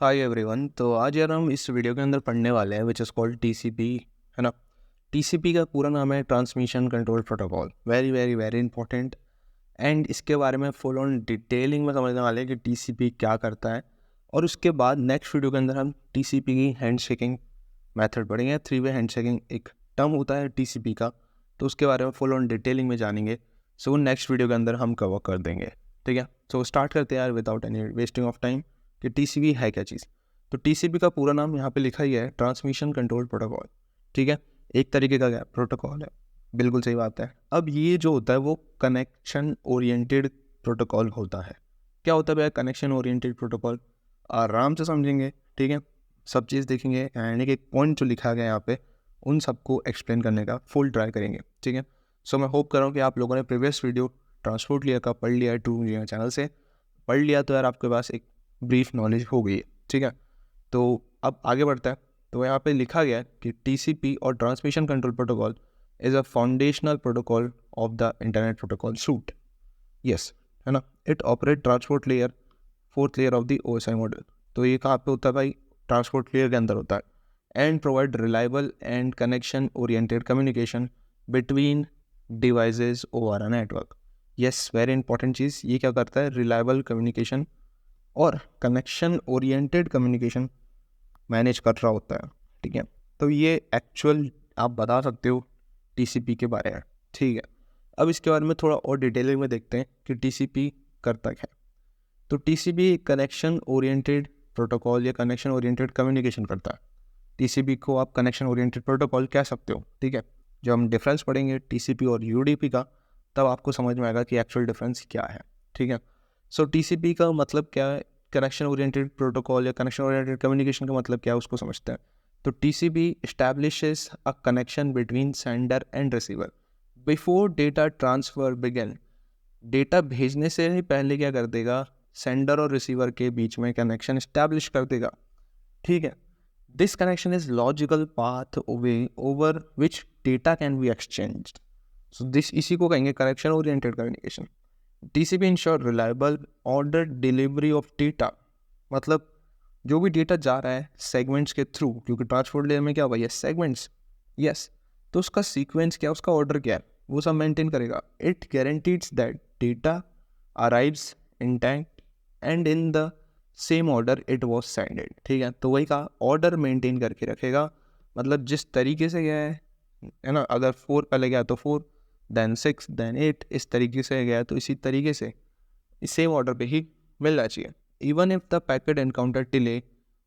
Hi everyone. तो आज यार हम इस वीडियो के अंदर पढ़ने वाले हैं विच इज़ कॉल्ड टीसीपी, है ना। टीसीपी का पूरा नाम है transmission control protocol. Very very very important. And इसके बारे में फुल ऑन डिटेलिंग में समझने वाले हैं कि टीसीपी क्या करता है। और उसके बाद नेक्स्ट वीडियो के अंदर हम टीसीपी की हैंड शेकिंग मैथड पढ़ेंगे। 3 वे हैंड शेकिंग एक टर्म होता है टीसीपी का, तो उसके बारे में फुल ऑन डिटेलिंग में जानेंगे। सो नेक्स्ट वीडियो के अंदर हम कवर कर देंगे, ठीक है। सो स्टार्ट करते हैं यार without any wasting of time कि टीसीपी है क्या चीज़। तो टीसीपी का पूरा नाम यहाँ पे लिखा ही है, ट्रांसमिशन कंट्रोल प्रोटोकॉल, ठीक है। एक तरीके का क्या प्रोटोकॉल है, बिल्कुल सही बात है। अब ये जो होता है वो कनेक्शन ओरिएंटेड प्रोटोकॉल होता है। क्या होता है भैया कनेक्शन ओरिएंटेड प्रोटोकॉल? आराम से समझेंगे, ठीक है। सब चीज़ देखेंगे एंड एक पॉइंट जो लिखा गया यहाँ पे उन सबको एक्सप्लेन करने का फुल ट्राई करेंगे, ठीक है। सो मैं होप कर रहा हूँ कि आप लोगों ने प्रीवियस वीडियो ट्रांसपोर्ट लिया का पढ़ लिया है, टू चैनल से पढ़ लिया, तो यार आपके पास एक ब्रीफ नॉलेज हो गई है, ठीक है। तो अब आगे बढ़ता है। तो यहाँ पे लिखा गया है कि टीसीपी और transmission control protocol is a foundational protocol of the internet protocol suit. Yes, है ना। It operate transport layer, fourth layer of the OSI model. तो ये कहाँ पे होता है भाई? ट्रांसपोर्ट लेयर के अंदर होता है। And provide reliable and connection oriented communication between devices over a network. Yes, very important चीज़। ये क्या करता है? रिलायबल कम्युनिकेशन और कनेक्शन ओरिएंटेड कम्युनिकेशन मैनेज कर रहा होता है, ठीक है। तो ये एक्चुअल आप बता सकते हो टीसीपी के बारे में, ठीक है। अब इसके बारे में थोड़ा और डिटेलिंग में देखते हैं कि टीसीपी करता क्या है। तो टीसीपी कनेक्शन ओरिएंटेड प्रोटोकॉल या कनेक्शन ओरिएंटेड कम्युनिकेशन करता है। टीसीपी को आप कनेक्शन ओरिएंटेड प्रोटोकॉल कह सकते हो, ठीक है। जब हम डिफरेंस पढ़ेंगे टीसीपी और यूडीपी का, तब आपको समझ में आएगा कि एक्चुअल डिफरेंस क्या है, ठीक है। सो टीसीपी का मतलब क्या है, कनेक्शन ओरिएंटेड प्रोटोकॉल या कनेक्शन ओरिएंटेड कम्युनिकेशन का मतलब क्या है उसको समझते हैं। तो TCP establishes a connection between sender and receiver before data transfer begin. Data भेजने से ही पहले क्या कर देगा, सेंडर और रिसीवर के बीच में कनेक्शन एस्टैब्लिश कर देगा, ठीक है। This connection is logical path way over which data can be exchanged. So this इसी को कहेंगे connection oriented communication. TCP ensure reliable order delivery of data. मतलब जो भी डेटा जा रहा है सेगमेंट्स के थ्रू, क्योंकि ट्रांसपोर्ट लेयर में क्या हुआ है सेगमेंट्स, यस। तो उसका सीक्वेंस क्या है, उसका ऑर्डर क्या है, वो सब मेंटेन करेगा। It guarantees that data arrives intact and in the same order it was sended, ठीक है। तो वही का ऑर्डर मेंटेन करके रखेगा। मतलब जिस तरीके से गया है ना, अगर 4 पहले गया तो 4, देन 6, देन 8, इस तरीके से गया तो इसी तरीके से इस सेम ऑर्डर पे ही मिलना चाहिए। Even if the packet encounter delay,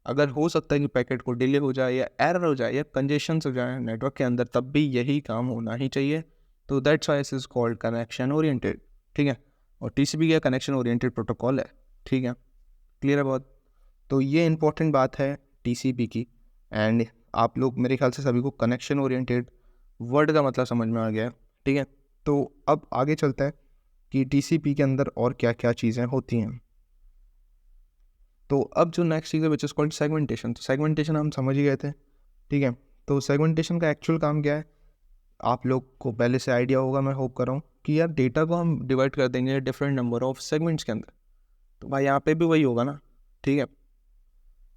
अगर हो सकता है कि पैकेट को डिले हो जाए या एरर हो जाए या कंजेशन हो जाए नेटवर्क के अंदर, तब भी यही काम होना ही चाहिए। तो that's why this is called connection oriented, ठीक है। और टीसीपी का कनेक्शन ओरिएंटेड प्रोटोकॉल है, ठीक है। क्लियर है बहुत? तो ये इंपॉर्टेंट बात है टीसीपी की। एंड आप लोग मेरे ख्याल से सभी को कनेक्शन ओरिएंटेड वर्ड का मतलब समझ में आ गया है, ठीक है। तो अब आगे चलता है कि टीसीपी के अंदर और क्या क्या चीज़ें होती हैं। तो अब जो नेक्स्ट चीज़ है विच इज़ कॉल्ड सेगमेंटेशन। तो सेगमेंटेशन हम समझ ही गए थे, ठीक है। तो सेगमेंटेशन का एक्चुअल काम क्या है, आप लोग को पहले से आइडिया होगा, मैं होप कर रहा हूँ कि यार डेटा को हम डिवाइड कर देंगे डिफरेंट नंबर ऑफ सेगमेंट्स के अंदर। तो भाई यहाँ पे भी वही होगा ना, ठीक है।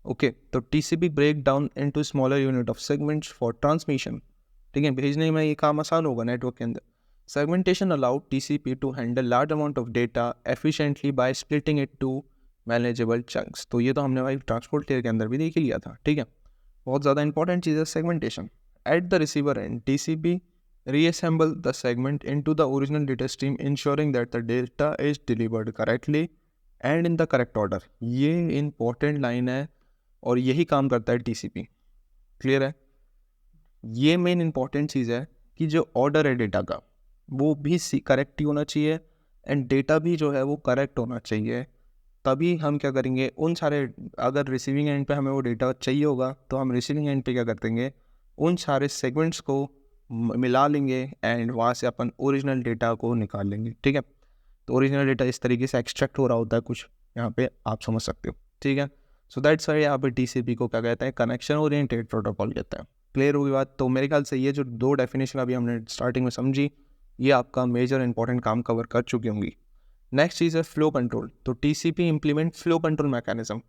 ओके, तो TCP break down into smaller unit of segments for transmission, ठीक है। भेजने में ये काम आसान होगा नेटवर्क के अंदर। Segmentation allow TCP to handle large amount of data efficiently by splitting it to manageable chunks. तो ये तो हमने भाई ट्रांसपोर्ट लेयर के अंदर भी देख ही लिया था, ठीक है। बहुत ज़्यादा इंपॉर्टेंट चीज़ है segmentation. At the receiver and TCP reassemble the segment into the original data stream ensuring that the data is delivered correctly and in the correct order। ये इंपॉर्टेंट लाइन है और यही काम करता है टीसीपी। क्लियर है? ये मेन इंपॉर्टेंट चीज़ है कि जो ऑर्डर है डेटा का वो भी करेक्ट ही होना चाहिए एंड डेटा भी जो है वो करेक्ट होना चाहिए। तभी हम क्या करेंगे, उन सारे, अगर रिसीविंग एंड पे हमें वो डेटा चाहिए होगा तो हम रिसीविंग एंड पे क्या कर देंगे, उन सारे सेगमेंट्स को मिला लेंगे एंड वहाँ से अपन ओरिजिनल डेटा को निकाल लेंगे, ठीक है। तो ओरिजिनल डेटा इस तरीके से एक्सट्रैक्ट हो रहा होता है कुछ, यहाँ पे आप समझ सकते हो, ठीक है। सो दैट्स वाई यहाँ पे टीसीपी को क्या कहते हैं, कनेक्शन ओरिएंटेड प्रोटोकॉल कहते हैं। क्लियर होगी बात? तो मेरे ख्याल से ये जो 2 डेफिनेशन अभी हमने स्टार्टिंग में समझी, ये आपका मेजर इंपॉर्टेंट काम कवर कर चुकी होंगी। नेक्स्ट चीज़ है फ्लो कंट्रोल। तो TCP implement flow control mechanism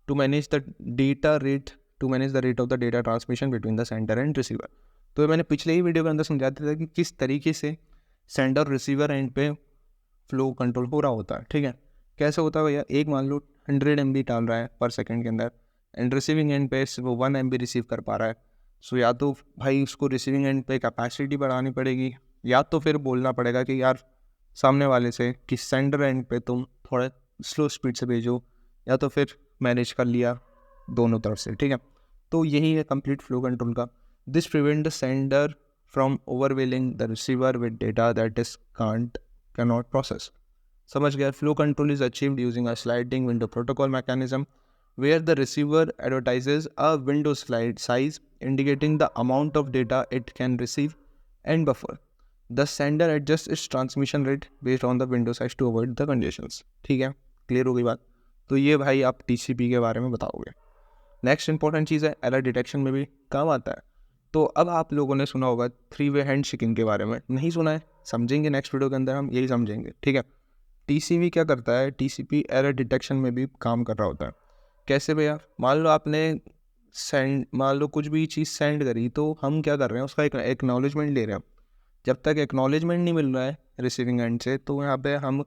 to manage the data rate of the data transmission between the sender and receiver. तो ये मैंने पिछले ही वीडियो के अंदर समझाया था कि किस तरीके से सेंडर रिसीवर एंड पे फ्लो कंट्रोल हो रहा होता है। ठीक है, कैसे होता है भैया, एक मान लो 100 MB डाल रहा है पर सेकंड के अंदर एंड रिसीविंग एंड पे वो 1 MB रिसीव कर पा रहा है। सो या तो भाई उसको रिसीविंग एंड पे कैपेसिटी बढ़ानी पड़ेगी, या तो फिर बोलना पड़ेगा कि यार सामने वाले से कि सेंडर एंड पे तुम थोड़ा स्लो स्पीड से भेजो, या तो फिर मैनेज कर लिया दोनों तरफ से। ठीक है, तो यही है कंप्लीट फ्लो कंट्रोल का। This prevent the sender from overwhelming the receiver with data that is cannot process। समझ गया। Flow control is achieved using a sliding window protocol mechanism where the receiver advertises a window slide size indicating the amount of data it can receive and buffer. The sender adjusts its transmission rate based on the window size to avoid the congestions। ठीक है, clear हो गई बात। तो ये भाई आप TCP के बारे में बताओगे। नेक्स्ट इंपॉर्टेंट चीज़ है एरर डिटेक्शन में भी काम आता है। तो अब आप लोगों ने सुना होगा 3-वे हैंड शेकिंग के बारे में, नहीं सुना है समझेंगे नेक्स्ट वीडियो के अंदर, हम यही समझेंगे। ठीक है, TCP क्या करता है, TCP एरर डिटेक्शन में भी काम कर रहा होता है। कैसे भैया, मान लो आपने मान लो कुछ भी चीज़ सेंड करी, तो हम क्या कर रहे हैं, उसका एक एक्नॉलेजमेंट ले रहे हैं। जब तक एक्नॉलेजमेंट नहीं मिल रहा है रिसीविंग एंड से, तो यहाँ पे हम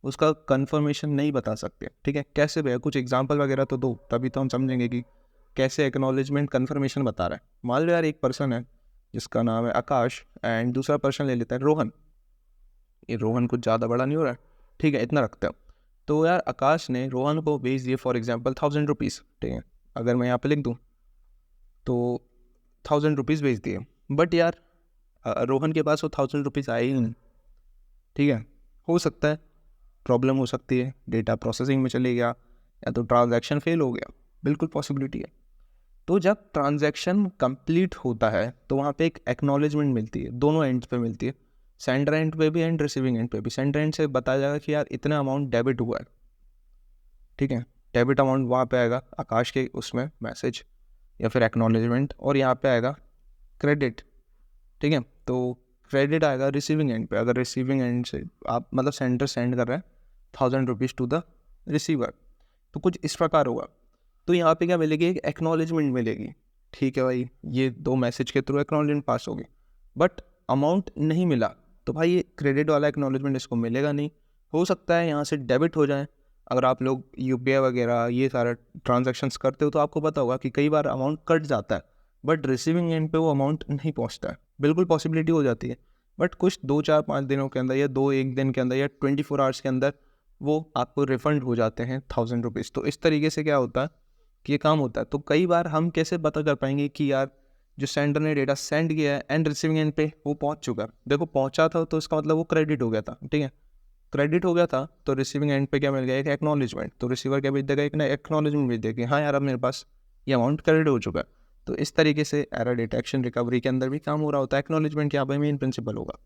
उसका कंफर्मेशन नहीं बता सकते। ठीक है, कैसे भैया, कुछ एग्जांपल वगैरह तो दो, तभी तो हम समझेंगे कि कैसे एक्नॉलेजमेंट कंफर्मेशन बता रहा है। मान लो यार एक पर्सन है जिसका नाम है आकाश एंड दूसरा पर्सन ले लेता है रोहन। ये रोहन कुछ ज़्यादा बड़ा नहीं हो रहा है, ठीक है, इतना रखते हैं। तो यार आकाश ने रोहन को भेज दिए फॉर एग्जांपल 1000 रुपीज़। ठीक है, अगर मैं यहाँ पे लिख दूँ तो 1000 रुपीज़ भेज दिए, बट यार रोहन के पास वो 1000 रुपीज़ आए ही नहीं। ठीक है, हो सकता है प्रॉब्लम हो सकती है, डेटा प्रोसेसिंग में चले गया, या तो ट्रांजैक्शन फेल हो गया, बिल्कुल पॉसिबिलिटी है। तो जब ट्रांजैक्शन कंप्लीट होता है तो वहाँ पे एक एक्नॉलेजमेंट मिलती है, दोनों एंड पे मिलती है, सेंडर एंड पे भी एंड रिसीविंग एंड पे भी। सेंडर एंड से बताया जाएगा कि यार इतना अमाउंट डेबिट हुआ है। ठीक है, डेबिट अमाउंट वहाँ पे आएगा आकाश के उसमें मैसेज या फिर एक्नॉलेजमेंट, और यहाँ पे आएगा क्रेडिट। ठीक है, तो क्रेडिट आएगा रिसीविंग एंड पे, अगर रिसीविंग एंड से आप मतलब सेंडर सेंड कर रहे हैं 1000 रुपीज़ टू द रिसीवर, तो कुछ इस प्रकार होगा। तो यहाँ पे क्या मिलेगी, एक एक्नॉलेजमेंट मिलेगी। ठीक है भाई, ये दो मैसेज के थ्रू एक्नॉलेजमेंट पास होगी, बट अमाउंट नहीं मिला, तो भाई ये क्रेडिट वाला एक्नॉलेजमेंट इसको मिलेगा नहीं। हो सकता है यहाँ से डेबिट हो जाए। अगर आप लोग UPI वगैरह ये सारा ट्रांजेक्शन्स करते हो तो आपको पता होगा कि कई बार अमाउंट कट जाता है, बट रिसीविंग एंड पे वो अमाउंट नहीं पहुँचता है। बिल्कुल पॉसिबिलिटी हो जाती है, बट कुछ 2-4-5 दिनों के अंदर या 2-1 दिन के अंदर या 24 आवर्स के अंदर वो आपको रिफंड हो जाते हैं 1000 रुपीज़। तो इस तरीके से क्या होता है कि ये काम होता है। तो कई बार हम कैसे पता कर पाएंगे कि यार जो सेंडर ने डेटा सेंड किया है एंड रिसीविंग एंड पे वो पहुंच चुका है। देखो पहुंचा था तो इसका मतलब वो क्रेडिट हो गया था। ठीक है, क्रेडिट हो गया था तो रिसीविंग एंड पे क्या मिल गया, एक एक्नॉलेजमेंट। तो रिसीवर क्या भेज देगा, एक ना एक्नॉलेजमेंट भेज देगा कि हाँ यार अब मेरे पास ये अमाउंट क्रेडिट हो चुका है। तो इस तरीके से एरर डिटेक्शन रिकवरी के अंदर भी काम हो रहा होता है। एक्नॉलेजमेंट यहाँ पे मेन प्रिंसिपल होगा,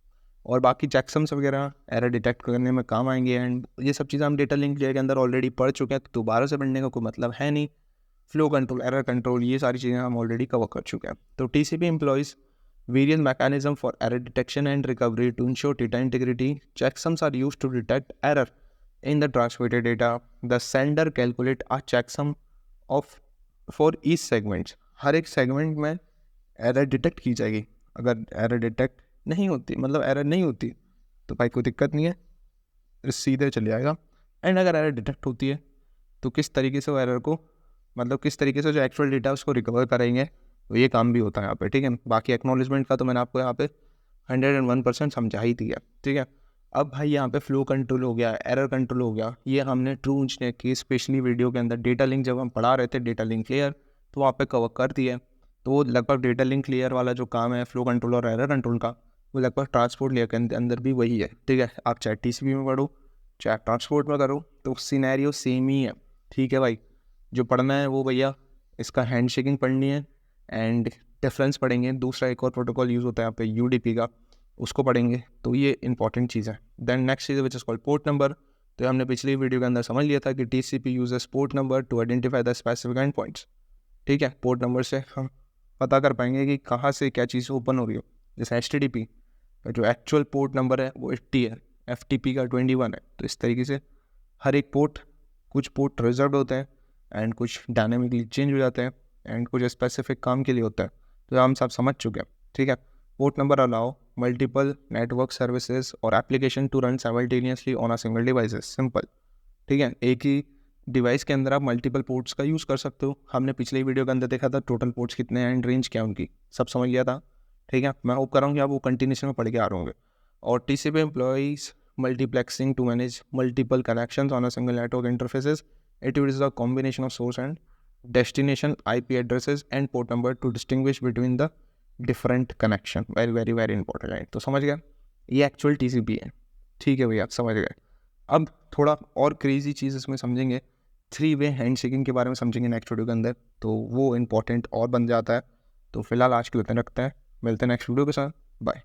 और बाकी चेकसम्स वगैरह एरर डिटेक्ट करने में काम आएंगे। एंड ये सब चीज़ें हम डेटा लिंक लेयर के अंदर ऑलरेडी पढ़ चुके हैं, तो दोबारा से पढ़ने का कोई मतलब है नहीं। फ्लो कंट्रोल, एरर कंट्रोल, ये सारी चीज़ें हम ऑलरेडी कवर कर चुके हैं। तो TCP employees various mechanism for error detection and recovery to ensure data integrity. Checksums are used to detect error in the transmitted data. The sender calculate a checksum of for each segment. हर एक segment में error detect की जाएगी। अगर error detect नहीं होती, मतलब error नहीं होती, तो भाई कोई दिक्कत नहीं है, सीधे चले जाएगा। एंड अगर एरर डिटेक्ट होती है तो किस तरीके से वो एरर को, मतलब किस तरीके से जो एक्चुअल डेटा उसको रिकवर करेंगे, तो ये काम भी होता है यहाँ पे। ठीक है, बाकी एक्नॉलेजमेंट का तो मैंने आपको यहाँ पे 101% समझा ही दिया। ठीक है, अब भाई यहाँ पे फ्लो कंट्रोल हो गया, एरर कंट्रोल हो गया, ये हमने ट्रू इंजीनियर की स्पेशली वीडियो के अंदर डेटा लिंक जब हम पढ़ा रहे थे, डेटा लिंक लेयर, तो वहाँ पे कवर कर दिया। तो लगभग डेटा लिंक लेयर वाला जो काम है फ्लो कंट्रोल और एरर कंट्रोल का, वो लगभग ट्रांसपोर्ट लेयर के अंदर भी वही है। ठीक है, आप चाहे TCP में पढ़ो चाहे ट्रांसपोर्ट में करो, तो सिनेरियो सेम ही है। ठीक है भाई, जो पढ़ना है वो भैया इसका हैंड शेकिंग पढ़नी है एंड डिफरेंस पढ़ेंगे। दूसरा एक और प्रोटोकॉल यूज़ होता है यहाँ पे UDP का, उसको पढ़ेंगे। तो ये इंपॉर्टेंट चीज़ है। देन नेक्स्ट चीज़ which is called port number. तो हमने पिछली वीडियो के अंदर समझ लिया था कि TCP uses port number two identify the specific and points. ठीक है, पोर्ट नंबर से हम पता कर पाएंगे कि कहाँ से क्या चीज़ ओपन हो रही हो। जैसे HTTP का जो एक्चुअल पोर्ट नंबर है वो 80 है, FTP का 21 है। तो इस तरीके से हर एक पोर्ट, कुछ पोर्ट रिजर्व होते हैं एंड कुछ डायनेमिकली चेंज हो जाते हैं एंड कुछ स्पेसिफिक काम के लिए होता है। तो हम सब समझ चुके हैं, ठीक है। Port number allow multiple network services और application to run simultaneously on a single devices, simple, ठीक है। एक ही डिवाइस के अंदर आप मल्टीपल पोर्ट्स का यूज़ कर सकते हो। हमने पिछले वीडियो के अंदर देखा था टोटल पोर्ट्स कितने हैं एंड रेंज क्या उनकी, सब समझ लिया था, ठीक है। मैं होप कर रहा हूँ कि आप वो कंटिन्यूशन में पढ़ के आ रहे होंगे। और TCP employees multiplexing to manage multiple connections on a single network interfaces. It uses a combination of source and destination IP addresses and port number to distinguish between the different connection. Very very very important है। तो समझ गए, ये actual TCP है, ठीक है भैया, समझ गए। अब थोड़ा और क्रेजी चीज़ इसमें समझेंगे, 3-वे हैंडशेकिंग के बारे में समझेंगे नेक्स्ट वीडियो के अंदर, तो वो इंपॉर्टेंट और बन जाता है। तो फिलहाल आज के लिए इतना रखते हैं, मिलते हैं नेक्स्ट वीडियो के साथ, बाय।